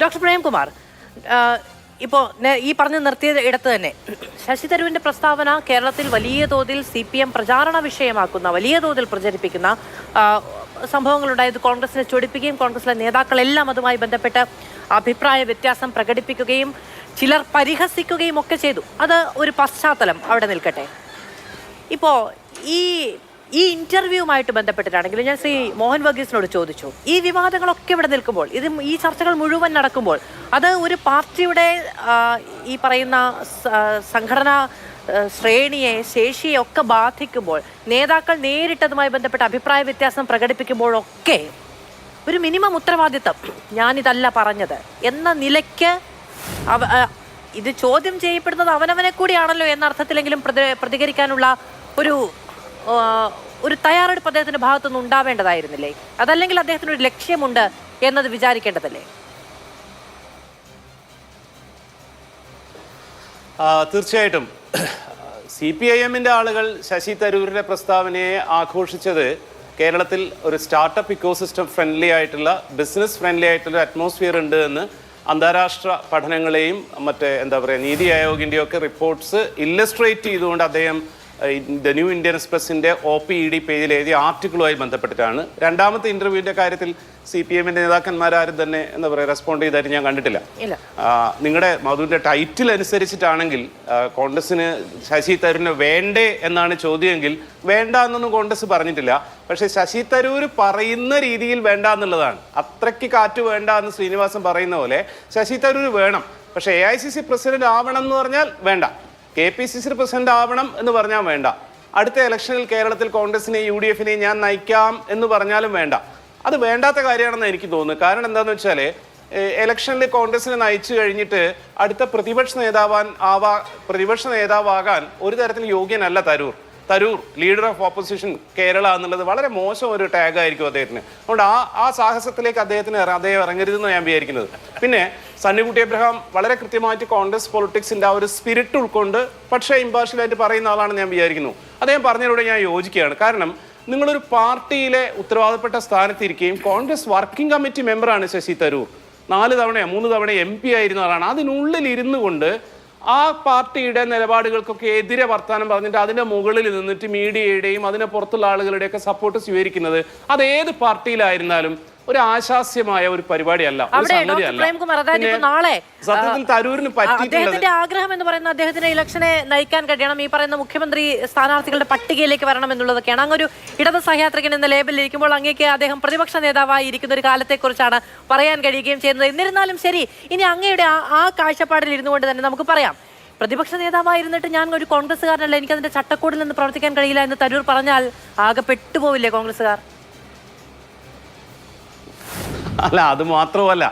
Doctor Premkumar, ഇപ്പോൾ ഈ പറഞ്ഞു നിർത്തിയ ഇടത്ത് തന്നെ ശശി തരൂരിന്റെ പ്രസ്താവന കേരളത്തിൽ വലിയ തോതിൽ CPM പ്രചാരണ വിഷയമാക്കുന്ന, വലിയ തോതിൽ പ്രചരിപ്പിക്കുന്ന സംഭവങ്ങളുണ്ടായത് കോൺഗ്രസിനെ ചൊടിപ്പിക്കുകയും കോൺഗ്രസിലെ നേതാക്കളെല്ലാം അതുമായി ബന്ധപ്പെട്ട് അഭിപ്രായ വ്യത്യാസം പ്രകടിപ്പിക്കുകയും ചിലർ പരിഹസിക്കുകയും ഒക്കെ ചെയ്തു. അത് ഒരു പശ്ചാത്തലം അവിടെ നിൽക്കട്ടെ. ഇപ്പോൾ ഈ ഇന്റർവ്യൂവുമായിട്ട് ബന്ധപ്പെട്ടിട്ടാണെങ്കിലും ഞാൻ ശ്രീ മോഹൻ വർഗീസിനോട് ചോദിച്ചു, ഈ വിവാദങ്ങളൊക്കെ ഇവിടെ നിൽക്കുമ്പോൾ, ഈ ചർച്ചകൾ മുഴുവൻ നടക്കുമ്പോൾ, അത് ഒരു പാർട്ടിയുടെ ഈ പറയുന്ന സംഘടനാ ശ്രേണിയെ, ശേഷിയെ ഒക്കെ ബാധിക്കുമ്പോൾ, നേതാക്കൾ നേരിട്ടതുമായി ബന്ധപ്പെട്ട അഭിപ്രായ വ്യത്യാസം പ്രകടിപ്പിക്കുമ്പോഴൊക്കെ ഒരു മിനിമം ഉത്തരവാദിത്തം, ഞാനിതല്ല പറഞ്ഞത് എന്ന നിലയ്ക്ക് ഇത് ചോദ്യം ചെയ്യപ്പെടുന്നത് അവനവനെ കൂടിയാണല്ലോ എന്ന അർത്ഥത്തിലെങ്കിലും പ്രതികരിക്കാനുള്ള ഒരു തയ്യാറെടുപ്പ് അദ്ദേഹത്തിന്റെ ഭാഗത്തുനിന്ന് ഉണ്ടാവേണ്ടതായിരുന്നില്ലേ? അതല്ലെങ്കിൽ അദ്ദേഹത്തിന് ഒരു ലക്ഷ്യമുണ്ട് എന്നത് വിചാരിക്കേണ്ടതല്ലേ? തീർച്ചയായിട്ടും CPIMന്റെ ആളുകൾ ശശി തരൂരിന്റെ പ്രസ്താവനയെ ആഘോഷിച്ചത് കേരളത്തിൽ ഒരു സ്റ്റാർട്ടപ്പ് ഇക്കോസിസ്റ്റം ഫ്രണ്ട്ലി ആയിട്ടുള്ള, ബിസിനസ് ഫ്രണ്ട്ലി ആയിട്ടുള്ള അറ്റ്മോസ്ഫിയർ ഉണ്ട് എന്ന് അന്താരാഷ്ട്ര പഠനങ്ങളെയും എന്താ പറയുക, നീതി ആയോഗിൻ്റെയും ഒക്കെ റിപ്പോർട്ട്സ് ഇല്ലസ്ട്രേറ്റ് ചെയ്തുകൊണ്ട് അദ്ദേഹം ദ ന്യൂ ഇന്ത്യൻ എക്സ്പ്രസിൻ്റെ OPED പേജിൽ എഴുതിയ ആർട്ടിക്കിളുമായി ബന്ധപ്പെട്ടിട്ടാണ്. രണ്ടാമത്തെ ഇൻ്റർവ്യൂവിൻ്റെ കാര്യത്തിൽ CPMന്റെ നേതാക്കന്മാരും തന്നെ എന്താ പറയുക റെസ്പോണ്ട് ചെയ്തായിട്ട് ഞാൻ കണ്ടിട്ടില്ല. നിങ്ങളുടെ മധുവിൻ്റെ ടൈറ്റിൽ അനുസരിച്ചിട്ടാണെങ്കിൽ കോൺഗ്രസിന് ശശി തരൂരിന് വേണ്ടേ എന്നാണ് ചോദ്യമെങ്കിൽ വേണ്ട എന്നൊന്നും കോൺഗ്രസ് പറഞ്ഞിട്ടില്ല. പക്ഷേ ശശി തരൂർ പറയുന്ന രീതിയിൽ വേണ്ട എന്നുള്ളതാണ്. അത്രയ്ക്ക് കാറ്റ് വേണ്ട എന്ന് ശ്രീനിവാസൻ പറയുന്ന പോലെ ശശി തരൂർ വേണം, പക്ഷേ AICC പ്രസിഡന്റ് ആവണം എന്ന് പറഞ്ഞാൽ വേണ്ട, KPCC പ്രസിഡന്റ് ആവണം എന്ന് പറഞ്ഞാൽ വേണ്ട, അടുത്ത ഇലക്ഷനിൽ കേരളത്തിൽ കോൺഗ്രസിനെയും UDFനെയും ഞാൻ നയിക്കാം എന്ന് പറഞ്ഞാലും വേണ്ട. അത് വേണ്ടാത്ത കാര്യമാണെന്ന് എനിക്ക് തോന്നുന്നു. കാരണം എന്താണെന്ന് വെച്ചാൽ ഇലക്ഷനിൽ കോൺഗ്രസിനെ നയിച്ചു കഴിഞ്ഞിട്ട് അടുത്ത പ്രതിപക്ഷ നേതാവാകാൻ ഒരു തരത്തിൽ യോഗ്യനല്ല Tharoor leader of opposition Kerala എന്നുള്ളത് വളരെ മോശം ഒരു ടാഗ് ആയിരിക്കും അദ്ദേഹത്തിന്. അതുകൊണ്ട് ആ സാഹസത്തിലേക്ക് അദ്ദേഹം ഇറങ്ങരുതെന്ന് ഞാൻ വിചാരിക്കുന്നത്. പിന്നെ സണ്ണിക്കുട്ടി എബ്രഹാം വളരെ കൃത്യമായിട്ട് കോൺഗ്രസ് പൊളിറ്റിക്സിൻ്റെ ആ ഒരു സ്പിരിറ്റ് ഉൾക്കൊണ്ട് പക്ഷേ ഇമ്പാർഷ്യലായിട്ട് പറയുന്ന ആളാണ് ഞാൻ വിചാരിക്കുന്നു. അദ്ദേഹം പറഞ്ഞതിലൂടെ ഞാൻ യോജിക്കുകയാണ്. കാരണം നിങ്ങളൊരു പാർട്ടിയിലെ ഉത്തരവാദപ്പെട്ട സ്ഥാനത്തിരിക്കുകയും കോൺഗ്രസ് വർക്കിംഗ് കമ്മിറ്റി മെമ്പറാണ് ശശി തരൂർ, 3 തവണ MP ആയിരുന്ന ആളാണ്. അതിനുള്ളിൽ ഇരുന്നു കൊണ്ട് ആ പാർട്ടിയുടെ നിലപാടുകൾക്കൊക്കെ എതിരെ വർത്താനം പറഞ്ഞിട്ട് അതിൻ്റെ മുകളിൽ നിന്നിട്ട് മീഡിയയുടെയും അതിനെ പുറത്തുള്ള ആളുകളുടെയൊക്കെ സപ്പോർട്ട് സ്വീകരിക്കുന്നത് അത് ഏത് പാർട്ടിയിലായിരുന്നാലും ഒരു ആശാസ്യമായ ഒരു പരിപാടിയല്ല. സത്യത്തിൽ തരൂരിന് അദ്ദേഹത്തിന്റെ ആഗ്രഹം എന്ന് പറയുന്നത് അദ്ദേഹത്തിന് ഇലക്ഷനെ നയിക്കാൻ കഴിയണം, ഈ പറയുന്ന മുഖ്യമന്ത്രി സ്ഥാനാർത്ഥികളുടെ പട്ടികയിലേക്ക് വരണം എന്നുള്ളതൊക്കെയാണ്. അങ്ങൊരു ഇടത് സഹയാത്രികൻ എന്ന ലേബലിൽ ഇരിക്കുമ്പോൾ അങ്ങേക്ക് അദ്ദേഹം പ്രതിപക്ഷ നേതാവായി ഇരിക്കുന്ന ഒരു കാലത്തെക്കുറിച്ചാണ് പറയാൻ കഴിയുകയും ചെയ്യുന്നത്. എന്നിരുന്നാലും ശരി, ഇനി അങ്ങയുടെ ആ കാഴ്ചപ്പാടിൽ ഇരുന്നു കൊണ്ട് തന്നെ നമുക്ക് പറയാം, പ്രതിപക്ഷ നേതാവായിരുന്നിട്ട് ഞാൻ ഒരു കോൺഗ്രസ്സുകാരനല്ല, എനിക്കതിന്റെ ചട്ടക്കൂടിൽ നിന്ന് പ്രവർത്തിക്കാൻ കഴിയില്ല എന്ന് തരൂർ പറഞ്ഞാൽ ആകെ പെട്ടുപോവില്ലേ കോൺഗ്രസ്സുകാർ? അല്ല, അത് മാത്രമല്ല,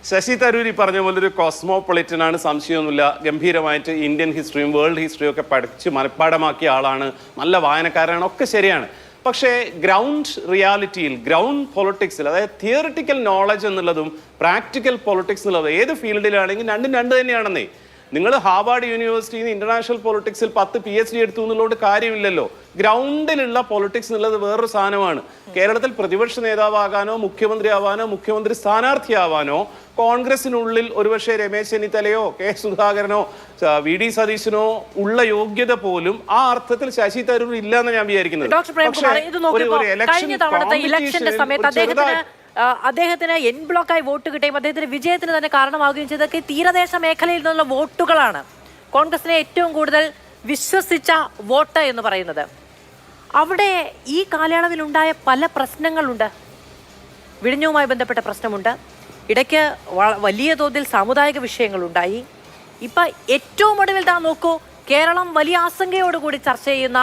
ശശി തരൂർ ഈ പറഞ്ഞ പോലെ ഒരു കോസ്മോപൊളിറ്റൻ ആണ്, സംശയമൊന്നുമില്ല. ഗംഭീരമായിട്ട് ഇന്ത്യൻ ഹിസ്റ്ററിയും വേൾഡ് ഹിസ്റ്ററിയും ഒക്കെ പഠിച്ച് മനഃപ്പാടമാക്കിയ ആളാണ്, നല്ല വായനക്കാരനാണ്, ഒക്കെ ശരിയാണ്. പക്ഷേ ഗ്രൗണ്ട് റിയാലിറ്റിയിൽ, ഗ്രൗണ്ട് പൊളിറ്റിക്സിൽ, അതായത് തിയറിറ്റിക്കൽ നോളജ് എന്നുള്ളതും പ്രാക്ടിക്കൽ പൊളിറ്റിക്സ് എന്നുള്ളതും ഏത് ഫീൽഡിലാണെങ്കിലും രണ്ട് തന്നെയാണെന്നേ. നിങ്ങൾ ഹാർവാർഡ് യൂണിവേഴ്സിറ്റിയിൽ നിന്ന് ഇന്റർനാഷണൽ പൊളിറ്റിക്സിൽ 10 PhD എടുത്തു എന്നുള്ളതുകൊണ്ട് കാര്യമില്ലല്ലോ. ഗ്രൗണ്ടിലുള്ള പൊളിറ്റിക്സ് എന്നുള്ളത് വേറൊരു സാധനമാണ്. കേരളത്തിൽ പ്രതിപക്ഷ നേതാവാകാനോ മുഖ്യമന്ത്രി ആവാനോ മുഖ്യമന്ത്രി സ്ഥാനാർത്ഥിയാവാനോ കോൺഗ്രസിനുള്ളിൽ ഒരുപക്ഷെ രമേശ് ചെന്നിത്തലയോ കെ സുധാകരനോ VD സതീശനോ ഉള്ള യോഗ്യത പോലും ആ അർത്ഥത്തിൽ ശശി തരൂർ ഇല്ല എന്ന് ഞാൻ വിചാരിക്കുന്നത്. അദ്ദേഹത്തിന് എൻ ബ്ലോക്കായി വോട്ട് കിട്ടുകയും അദ്ദേഹത്തിന് വിജയത്തിന് തന്നെ കാരണമാവുകയും ചെയ്തൊക്കെ തീരദേശ മേഖലയിൽ നിന്നുള്ള വോട്ടുകളാണ് കോൺഗ്രസിനെ ഏറ്റവും കൂടുതൽ വിശ്വസിച്ച വോട്ട് എന്ന് പറയുന്നത്. അവിടെ ഈ കാലയളവിലുണ്ടായ പല പ്രശ്നങ്ങളുണ്ട്. വിഴിഞ്ഞവുമായി ബന്ധപ്പെട്ട പ്രശ്നമുണ്ട്, ഇടയ്ക്ക് വലിയ തോതിൽ സാമുദായിക വിഷയങ്ങളുണ്ടായി. ഇപ്പം ഏറ്റവും ഒടുവിൽ നോക്കൂ, കേരളം വലിയ ആശങ്കയോടുകൂടി ചർച്ച ചെയ്യുന്ന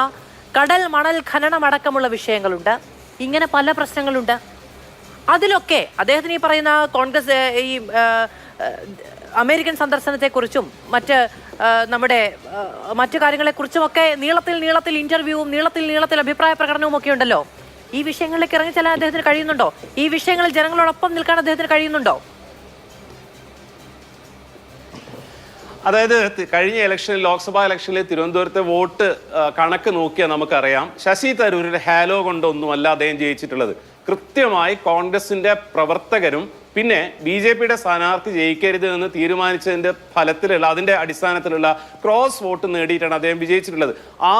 കടൽ മണൽ ഖനനമടക്കമുള്ള വിഷയങ്ങളുണ്ട്. ഇങ്ങനെ പല പ്രശ്നങ്ങളുണ്ട്. അതിലൊക്കെ അദ്ദേഹത്തിന് ഈ പറയുന്ന കോൺഗ്രസ് ഈ അമേരിക്കൻ സന്ദർശനത്തെക്കുറിച്ചും നമ്മുടെ മറ്റു കാര്യങ്ങളെക്കുറിച്ചുമൊക്കെ നീളത്തിൽ ഇന്റർവ്യൂവും നീളത്തിൽ അഭിപ്രായ പ്രകടനവും ഒക്കെ ഉണ്ടല്ലോ. ഈ വിഷയങ്ങളിലേക്ക് ഇറങ്ങിച്ചെല്ലാൻ അദ്ദേഹത്തിന് കഴിയുന്നുണ്ടോ? ഈ വിഷയങ്ങളിൽ ജനങ്ങളോടൊപ്പം നിൽക്കാൻ അദ്ദേഹത്തിന് കഴിയുന്നുണ്ടോ? അതായത് കഴിഞ്ഞ ഇലക്ഷനിൽ, ലോക്സഭാ ഇലക്ഷനിൽ തിരുവനന്തപുരത്തെ വോട്ട് കണക്ക് നോക്കിയാൽ നമുക്കറിയാം, ശശി തരൂരിന്റെ ഹാലോ കൊണ്ടൊന്നുമല്ല അദ്ദേഹം ജയിച്ചിട്ടുള്ളത്. കൃത്യമായി കോൺഗ്രസിന്റെ പ്രവർത്തകരും പിന്നെ BJP-യുടെ സ്ഥാനാർത്ഥി ജയിക്കരുത് എന്ന് തീരുമാനിച്ചതിന്റെ ഫലത്തിലുള്ള അതിന്റെ അടിസ്ഥാനത്തിലുള്ള ക്രോസ് വോട്ട് നേടിയിട്ടാണ് അദ്ദേഹം വിജയിച്ചിട്ടുള്ളത്.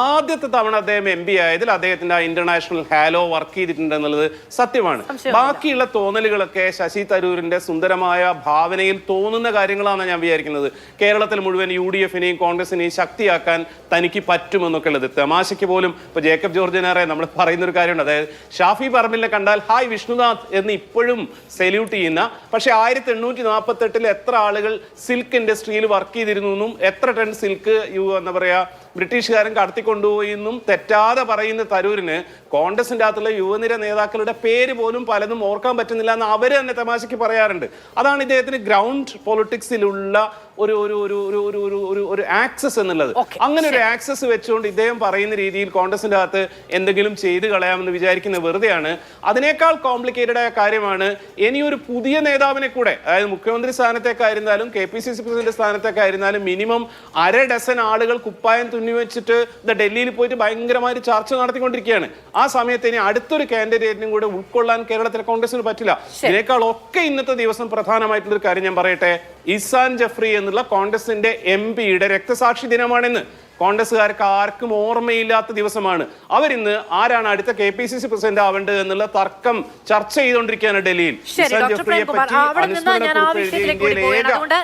ആദ്യത്തെ തവണ അദ്ദേഹം MP ആയതിൽ അദ്ദേഹത്തിന്റെ ഇന്റർനാഷണൽ ഹാലോ വർക്ക് ചെയ്തിട്ടുണ്ട് എന്നുള്ളത് സത്യമാണ്. ബാക്കിയുള്ള തോന്നലുകളൊക്കെ ശശി തരൂരിന്റെ സുന്ദരമായ ഭാവനയിൽ തോന്നുന്ന കാര്യങ്ങളാണ് ഞാൻ വിചാരിക്കുന്നത്. കേരളത്തിൽ മുഴുവൻ UDF-നെയും കോൺഗ്രസിനെയും ശക്തിയാക്കാൻ തനിക്ക് പറ്റുമെന്നൊക്കെ ഉള്ളത്. തമാശയ്ക്ക് പോലും ഇപ്പൊ ജേക്കബ് ജോർജിനേറെ നമ്മൾ പറയുന്ന ഒരു കാര്യമുണ്ട്. അതായത് ഷാഫി പറമ്പിലിനെ കണ്ടാൽ ഹായ് വിഷ്ണുനാഥ് എന്ന് ഇപ്പോഴും സെല്യൂട്ട് ചെയ്യുന്ന, പക്ഷെ 1848 എത്ര ആളുകൾ സിൽക്ക് ഇൻഡസ്ട്രിയിൽ വർക്ക് ചെയ്തിരുന്നു എന്നും എത്ര ടൺ സിൽക്ക് എന്താ പറയാ ബ്രിട്ടീഷുകാരൻ കടത്തിക്കൊണ്ടുപോയി എന്നും തെറ്റാതെ പറയുന്ന തരൂരിന് കോൺഗ്രസിന്റെ അകത്തുള്ള യുവനിര നേതാക്കളുടെ പേര് പോലും പലതും ഓർക്കാൻ പറ്റുന്നില്ല എന്ന് അവര് തന്നെ തമാശയ്ക്ക് പറയാറുണ്ട്. അതാണ് ഇദ്ദേഹത്തിന് ഗ്രൗണ്ട് പൊളിറ്റിക്സിലുള്ള ഒരു ഒരു ഒരു ഒരു ഒരു ഒരു ഒരു ഒരു ആക്സസ് എന്നുള്ളത്. അങ്ങനെ ഒരു ആക്സസ് വെച്ചുകൊണ്ട് ഇദ്ദേഹം പറയുന്ന രീതിയിൽ കോൺഗ്രസിന്റെ അകത്ത് എന്തെങ്കിലും ചെയ്തു കളയാമെന്ന് വിചാരിക്കുന്നത് വെറുതെയാണ്. അതിനേക്കാൾ കോംപ്ലിക്കേറ്റഡ് ആയ കാര്യമാണ് ഇനിയൊരു പുതിയ നേതാവിനെ കൂടെ, അതായത് മുഖ്യമന്ത്രി സ്ഥാനത്തേക്കായിരുന്നാലും KPCC പ്രസിഡന്റ് സ്ഥാനത്തേക്കായിരുന്നാലും മിനിമം 1/2 ഡസൻ ആളുകൾ കുപ്പായം തുന്നി വെച്ചിട്ട് ഡൽഹിയിൽ പോയിട്ട് ഭയങ്കരമായി ചർച്ച നടത്തിക്കൊണ്ടിരിക്കുകയാണ്. ആ സമയത്ത് ഇനി അടുത്തൊരു കാൻഡിഡേറ്റിനും കൂടെ ഉൾക്കൊള്ളാൻ കേരളത്തിലെ കോൺഗ്രസിന് പറ്റില്ല. ഇതിനേക്കാൾ ഒക്കെ ഇന്നത്തെ ദിവസം പ്രധാനമായിട്ടുള്ള ഒരു കാര്യം ഞാൻ പറയട്ടെ, ഇസാൻ ജഫ്രി എന്നുള്ള കോൺഗ്രസിന്റെ MP-യുടെ രക്തസാക്ഷി ദിനമാണെന്ന്. കോൺഗ്രസ്സുകാർക്ക് ആർക്കും ഓർമ്മയില്ലാത്ത ദിവസമാണ്. അവരിന്ന് ആരാണ് അടുത്ത KPCC പ്രസിഡന്റ് ആവേണ്ടത് എന്നുള്ള തർക്കം ചർച്ച ചെയ്തുകൊണ്ടിരിക്കുകയാണ് ഡൽഹിയിൽ. ശരി, ഡോക്ടർ പ്രേംകുമാർ, അവിടെ നിന്ന് ഞാൻ ആ വിഷയത്തിലേക്ക് കൂടി പോവുകയാണ്. അതുകൊണ്ട്